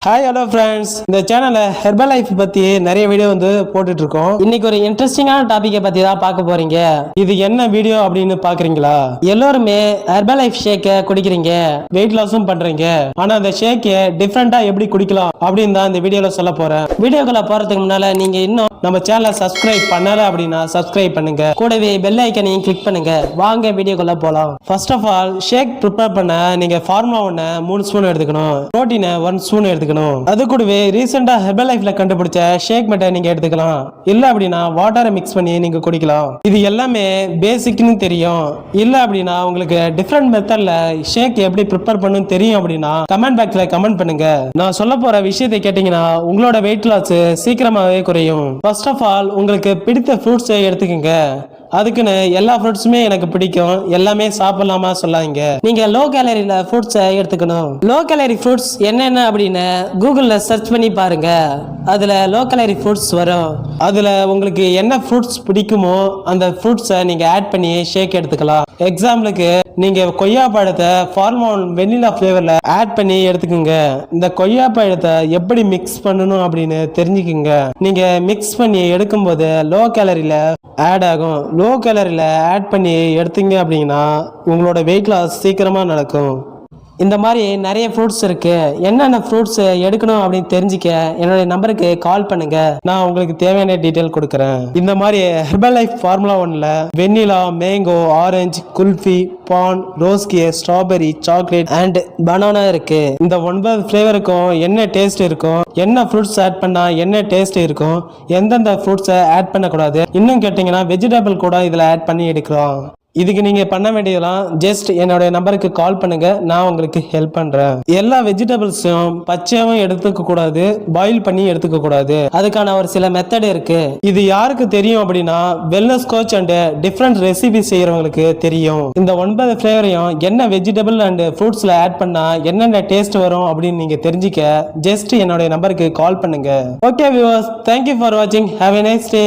Hi hello friends, இந்த சேனல்ல herbal life பத்தி நிறைய வீடியோ போட்டுட்டு இருக்கோம். இன்னைக்கு ஒரு இன்ட்ரெஸ்டிங்கான டாபிக்கை பத்தி தான் பார்க்க போறீங்க. இது என்ன வீடியோ அப்படின்னு பாக்குறீங்களா? எல்லாருமே ஹெர்பல் லைஃப் ஷேக்கை குடிக்கிறீங்க, வெயிட் லாஸும் பண்றீங்க. ஆனா அந்த ஷேக்கை டிஃப்ரெண்டா எப்படி குடிக்கலாம் அப்படின்னு தான் இந்த வீடியோல சொல்ல போறேன். வீடியோக்குள்ள போறதுக்கு முன்னால நீங்க இன்னும் நம்ம சேனலை சப்ஸ்கிரைப் பண்ணல அப்படின்னா சப்ஸ்கிரைப் பண்ணுங்க, கூடவே பெல் ஐக்கனையும் கிளிக் பண்ணுங்க. வாங்க வீடியோக்குள்ள போலாம். First of all, shake prepare பண்ண நீங்க ஃபார்முலா 1 3 ஸ்பூன் எடுத்துக்கணும், புரோட்டீன் 1 ஸ்பூன் எடுத்துக்கணும். அது கூடவே ரீசெண்டா ஹெர்பல் லைஃப்ல கண்டுபிடிச்ச ஷேக் மெட்டை நீங்க எடுத்துக்கலாம். இல்ல அப்படின்னா வாட்டரை மிக்ஸ் பண்ணி நீங்க குடிக்கலாம். இது எல்லாமே பேசிக்னு தெரியும். இல்ல அப்படின்னா உங்களுக்கு டிஃப்ரெண்ட் மெத்தட்ல ஷேக் எப்படி ப்ரிப்பேர் பண்ணணும் தெரியும் அப்படின்னா கமெண்ட் பாக்ஸ்ல கமெண்ட் பண்ணுங்க. நான் சொல்ல போற விஷயத்தை கேட்டீங்கன்னா உங்களோட வெயிட் லாஸ் சீக்கிரமாவே குறையும். ஃபர்ஸ்ட் ஆஃப் ஆல், உங்களுக்கு பிடித்த ஃப்ரூட்ஸ் எடுத்துக்கங்க. அதுக்குன்னு எல்லா ஃப்ரூட்ஸுமே எனக்கு பிடிக்கும், எல்லாமே சாப்பிடலாமா சொல்லாதீங்க. நீங்க லோ கேலரியில ஃப்ரூட்ஸை எடுத்துக்கணும். லோ கேலரி ஃப்ரூட்ஸ் என்னென்ன அப்படின்னு கூகுள்ல சர்ச் பண்ணி பாருங்க. அதுல லோ கேலரி ஃப்ரூட்ஸ் வரும். அதுல உங்களுக்கு என்ன ஃப்ரூட்ஸ் பிடிக்குமோ அந்த ஃப்ரூட்ஸை நீங்க ஆட் பண்ணி ஷேக் எடுத்துக்கலாம். எக்ஸாம்பிளுக்கு நீங்க கொய்யா பழத்தை ஃபார்முலா 1 வெண்ணிலா ஃபிளேவர்ல ஆட் பண்ணி எடுத்துக்கோங்க. இந்த கொய்யா பழத்தை எப்படி மிக்ஸ் பண்ணணும் அப்படின்னு தெரிஞ்சுக்குங்க. நீங்க மிக்ஸ் பண்ணி எடுக்கும்போது லோ கேலரியில ஆட் ஆகும். லோ கேலரியில ஆட் பண்ணி எடுத்தீங்க அப்படின்னா உங்களோட வெயிட் லாஸ் சீக்கிரமா நடக்கும். இந்த மாதிரி நிறைய ஃப்ரூட்ஸ் இருக்கு. என்னென்ன ஃப்ரூட்ஸ் எடுக்கணும் அப்படின்னு தெரிஞ்சுக்க என்னுடைய நம்பருக்கு கால் பண்ணுங்க, நான் உங்களுக்கு தேவையான டீட்டெயில் கொடுக்குறேன். இந்த மாதிரி ஹெர்பல் லைஃப் ஃபார்முலா 1ல vanilla, mango, orange, kulfi, paan, ரோஸ்கி, ஸ்ட்ராபெரி, சாக்லேட் அண்ட் பனானா இருக்கு. இந்த 9 ஃபிளேவருக்கும் என்ன டேஸ்ட் இருக்கும், என்ன ஃப்ரூட்ஸ் ஆட் பண்ணா என்ன டேஸ்ட் இருக்கும், எந்தெந்த ஃப்ரூட்ஸை ஆட் பண்ணக்கூடாது, இன்னும் கேட்டீங்கன்னா வெஜிடபிள் கூட இதில் ஆட் பண்ணி எடுக்கலாம். இதுக்கு நீங்க பண்ண வேண்டியதெல்லாம் ஜஸ்ட் என்னோட நம்பருக்கு கால் பண்ணுங்க, நான் உங்களுக்கு ஹெல்ப் பண்றேன். எல்லா வெஜிடபிள்ஸும் பச்சையாவும் எடுத்துக்க கூடாது, பாயில் பண்ணி எடுத்துக்க கூடாது. அதுக்கான ஒரு சில மெத்தட் இருக்கு. இது யாருக்கு தெரியும் அப்படின்னா wellness coach and different recipe செய்யறவங்களுக்கு தெரியும். இந்த 9 ஃபிளேவரையும் என்ன வெஜிடபிள் அண்ட் ஃப்ரூட்ஸ்ல ஆட் பண்ணா என்னென்ன டேஸ்ட் வரும் அப்படின்னு நீங்க தெரிஞ்சுக்க ஜஸ்ட் என்னோட நம்பருக்கு கால் பண்ணுங்க. ஓகே வியூவர்ஸ், தேங்க்யூ ஃபார் வாட்சிங். Have a nice day.